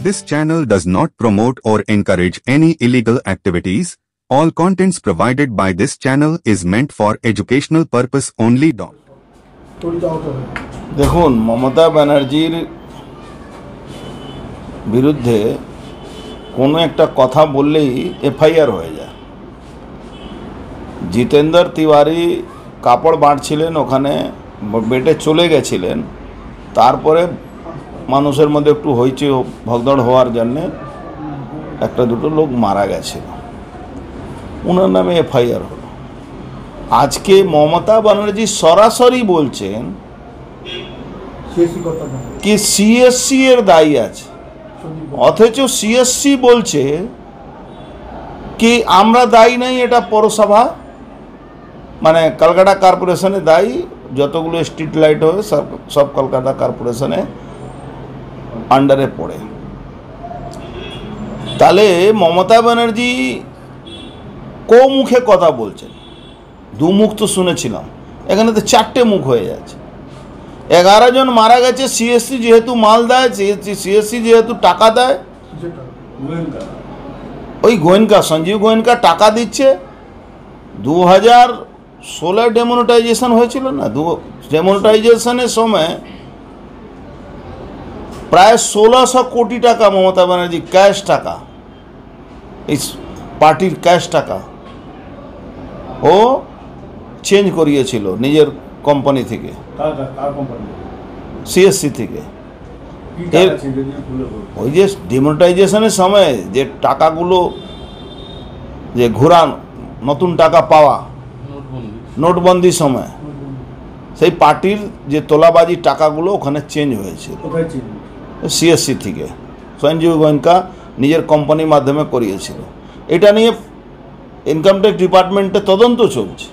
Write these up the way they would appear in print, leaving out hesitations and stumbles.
This channel does not promote or encourage any illegal activities. All contents provided by this channel is meant for educational purpose only. দেখুন, মমতা ব্যানার্জির বিরুদ্ধে কোনো একটা কথা বললেই FIR হয়ে যায়। জিতেন্দ্র তিওয়ারি কাপড় বাঁটছিলেন, ওখানে বেটে চলে গেছিলেন, তারপরে মানুষের মধ্যে একটু হইচই ভগদড় হওয়ার জন্যে একটা দুটো লোক মারা গেছিল, ওনার নামে এফআইআর হলো। আজকে মমতা ব্যানার্জি সরাসরি বলছেন কি সিএসসি এর দায়ী আছে, অথচ সিএসসি বলছে কি আমরা দায়ী নাই, এটা পৌরসভা মানে কলকাতা কর্পোরেশনে দায়ী, যতগুলো স্ট্রিট লাইট হবে সব কলকাতা কর্পোরেশনে আন্ডারে পড়ে। তাহলে মমতা ব্যানার্জি মুখে কথা বলছেন, দু মুখ তো শুনেছিলাম, এখানে তো চারটে মুখ হয়ে যাচ্ছে। 11 জন মারা গেছে, সিএসসি যেহেতু মাল দেয়, সিএসসি যেহেতু টাকা দেয়, ওই গোয়েনকা সঞ্জীব গোয়েনকা টাকা দিচ্ছে। 2016 ডেমোনেটাইজেশন হয়েছিল না, ডেমোনেটাইজেশনের সময় প্রায় 1600 কোটি টাকা মমতা ব্যানার্জি ক্যাশ টাকা, এই পার্টির ক্যাশ টাকা ও চেঞ্জ করিয়েছিল নিজের কোম্পানি থেকে, সিএসসি থেকে। ওই যে ডিমোনেটাইজেশনের সময় যে টাকাগুলো যে ঘোরান, নতুন টাকা পাওয়া, নোটবন্দির সময় সেই পার্টির যে তোলাবাজি টাকাগুলো ওখানে চেঞ্জ হয়েছিল সিএসসি থেকে। সঞ্জীব গোয়েঙ্কা নিজের কোম্পানির মাধ্যমে করিয়েছিল। এটা নিয়ে ইনকাম ট্যাক্স ডিপার্টমেন্টে তদন্ত চলছে,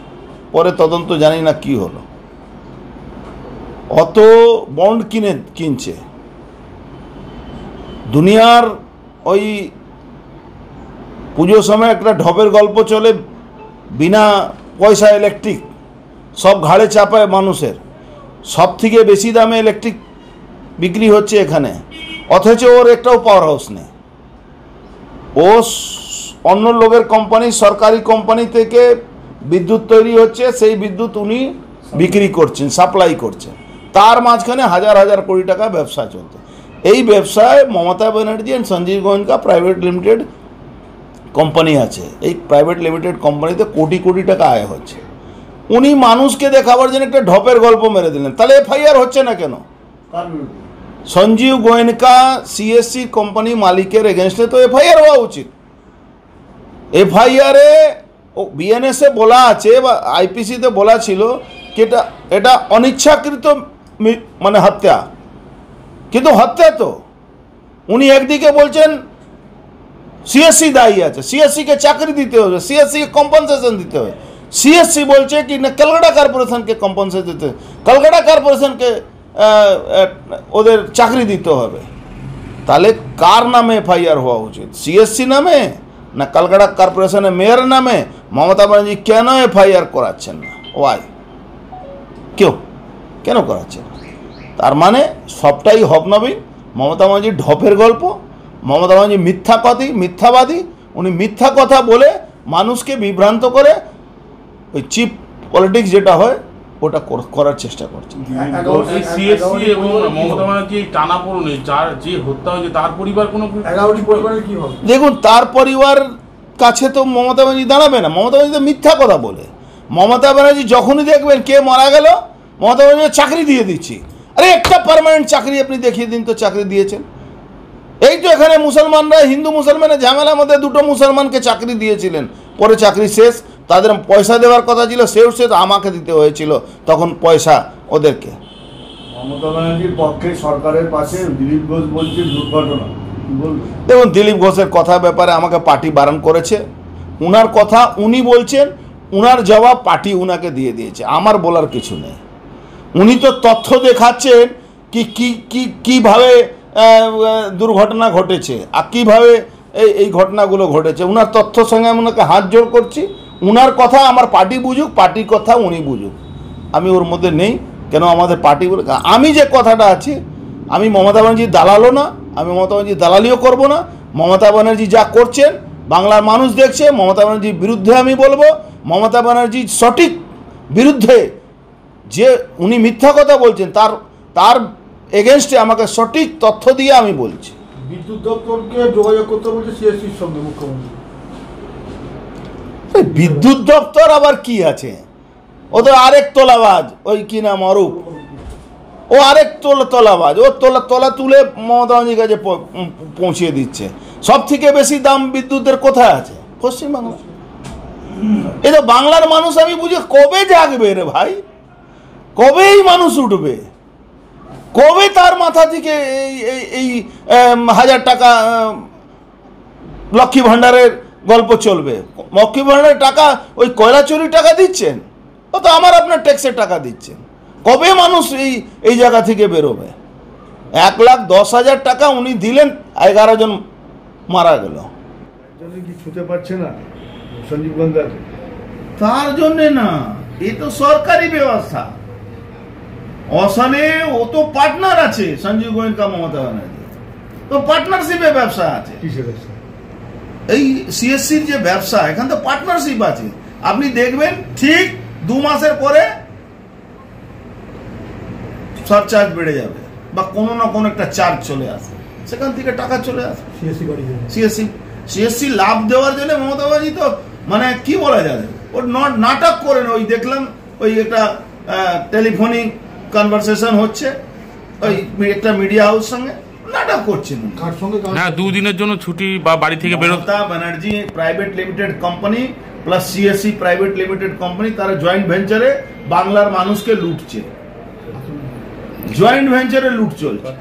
পরে তদন্ত জানি না কি হলো। অত বন্ড কিনছে দুনিয়ার। ওই পুজোর সময় একটা ঢপের গল্প চলে, বিনা পয়সা ইলেকট্রিক সব ঘাড়ে চাপায় মানুষের, সব থেকে বেশি দামে ইলেকট্রিক বিক্রি হচ্ছে এখানে, অথচ ওর একটাও পাওয়ার হাউস নেই। ও অন্য লোকের কোম্পানি, সরকারি কোম্পানি থেকে বিদ্যুৎ তৈরি হচ্ছে, সেই বিদ্যুৎ উনি বিক্রি করছেন, সাপ্লাই করছেন, তার মাঝখানে হাজার হাজার কোটি টাকা ব্যবসা চলছে। এই ব্যবসায় Mamata Banerjee and Sanjiv Goenka private limited company আছে, এই প্রাইভেট লিমিটেড কোম্পানিতে কোটি কোটি টাকা আয় হচ্ছে। উনি মানুষকে দেখাবার জন্য একটা ঢপের গল্প মেরে দিলেন, তাহলে এফআইআর হচ্ছে না কেন? সঞ্জীব গোয়েঙ্কা সিএসসি কোম্পানি মালিকের এগেনস্টে তো এফআইআর হওয়া উচিত। এফআইআরে বিএনএসে বলা আছে বা আইপিসিতে বলা ছিল কি এটা অনিচ্ছাকৃত মানে হত্যা, কিন্তু হত্যা তো উনি একদিকে বলছেন সিএসসি দায়ী আছে, সিএসসিকে চাকরি দিতে হবে, সিএসসিকে কম্পনসেশন দিতে হবে। সিএসসি বলছে কি না কলকাতা কর্পোরেশনকে কম্পনসেশন দিতে হবে, কলকাতা কর্পোরেশনকে ওদের চাকরি দিতে হবে। তাহলে কার নামে এফআইআর হওয়া উচিত? সিএসসি নামে না কলকাতা কর্পোরেশনের মেয়র নামে? মমতা ব্যানার্জি কেন এফআইআর করাচ্ছেন না? ওয়াই, কেন করাচ্ছেন? তার মানে সবটাই হবনবীন, মমতা ব্যানার্জির ঢপের গল্প। মমতা ব্যানার্জি মিথ্যাবাদী, উনি মিথ্যা কথা বলে মানুষকে বিভ্রান্ত করে ওই চিপ পলিটিক্স যেটা হয় ওটা করার চেষ্টা করছে। দেখুন, তার পরিবার কাছে তো মমতা ব্যানার্জি দাঁড়াবে না, মমতা ব্যানার্জি তো মিথ্যা কথা বলে। মমতা ব্যানার্জি যখনই দেখবেন কে মারা গেল, মমতা ব্যানার্জি চাকরি দিয়ে দিচ্ছি। আরে একটা পার্মানেন্ট চাকরি আপনি দেখিয়ে দিন তো, চাকরি দিয়েছেন। এই তো এখানে মুসলমানরা, হিন্দু মুসলমানের ঝামেলার মধ্যে দুটো মুসলমানকে চাকরি দিয়েছিলেন, পরে চাকরি শেষ, তাদের পয়সা দেওয়ার কথা ছিল, শেষ আমাকে দিতে হয়েছিল তখন পয়সা ওদেরকে। মমতা ব্যানার্জির পক্ষে সরকারের পাশে দিলীপ ঘোষ বলছে দুর্ঘটনা। দেখুন, দিলীপ ঘোষের কথা ব্যাপারে আমাকে পার্টি বারণ করেছে, উনার কথা উনি বলছেন, উনার জবাব পার্টি উনাকে দিয়ে দিয়েছে, আমার বলার কিছু নেই। উনি তো তথ্য দেখাচ্ছেন কিভাবে দুর্ঘটনা ঘটেছে আর কীভাবে এই ঘটনাগুলো ঘটেছে। উনার তথ্যর সঙ্গে আমি ওনাকে হাত জোড় করছি, উনার কথা আমার পার্টি বুঝুক, পার্টির কথা উনি বুঝুক, আমি ওর মধ্যে নেই। কেন আমাদের পার্টি বলে, আমি যে কথাটা আছি, আমি মমতা ব্যানার্জির দালালও না, আমি মমতা ব্যানার্জি দালালিও করব না। মমতা ব্যানার্জি যা করছেন বাংলার মানুষ দেখছে। মমতা ব্যানার্জির বিরুদ্ধে আমি বলবো, মমতা ব্যানার্জির সঠিক বিরুদ্ধে যে উনি মিথ্যা কথা বলছেন তার এগেনস্টে আমাকে সঠিক তথ্য দিয়ে আমি বলছি। বিদ্যুৎ দপ্তরকে যোগাযোগ করতে বলছে সিএসসির সঙ্গে মুখ্যমন্ত্রী। বিদ্যুৎ দপ্তর আবার কি আছে? ও তো আরেক তোলাবাজ, ওই কি নাম অরূপ, ও আরেক তোলাবাজ। ও তোলা তুলে মমতা ব্যানার্জির কাছে পৌঁছিয়ে দিচ্ছে। সব থেকে বেশি দাম বিদ্যুতের কোথায় আছে? পশ্চিমবাংলা। এই তো বাংলার মানুষ আমি বুঝি কবে জাগবে রে ভাই, কবেই মানুষ উঠবে, কবে তার মাথা থেকে এই 1000 টাকা লক্ষ্মী ভাণ্ডারের গল্প চলবে? লক্ষ্মী ভাণ্ডারের টাকা ওই কয়লা চুরি টাকা দিচ্ছেন, ও তো আমার আপনার ট্যাক্সের টাকা দিচ্ছেন। কবে মানুষ এই জায়গা থেকে বেরোবে? 1,10,000 টাকা উনি দিলেন, 11 জন মারা গেল। কি ছুতে পারছে না সঞ্জীব গোয়েঙ্কাকে? তার জন্যে না, এ তো সরকারি ব্যবস্থা। অসলে ও তো পার্টনার আছে, সঞ্জীব গোয়েঙ্কা মমতা ব্যানার্জি তো পার্টনারশিপে ব্যবসা আছে। কিসের ব্যবসা? এই সিএসসির যে ব্যবসা, এখানে তো পার্টনারশিপ আছে। আপনি দেখবেন ঠিক 2 মাসের পরে সারচার্জ বেড়ে যাবে বা কোনো না কোনো একটা চার্জ চলে আসে, সেখান থেকে টাকা চলে আসে সিএসসি লাভ দেওয়ার জন্য। মমতা ব্যানার্জি তো মানে কি বলা যাবে, ওর নাটক করেন। ওই দেখলাম ওই একটা টেলিফোনিক কনভারসেশন হচ্ছে ওই একটা মিডিয়া হাউস সঙ্গে, নাটক করছেন। না, 2 দিনের জন্য ছুটি বা বাড়ি থেকে বেরোতে। Mamata Banerjee private limited company plus CSC private limited company, তারা জয়েন্ট ভেঞ্চারে বাংলার মানুষকে লুটছে, জয়েন্ট ভেঞ্চারে লুট চলছে।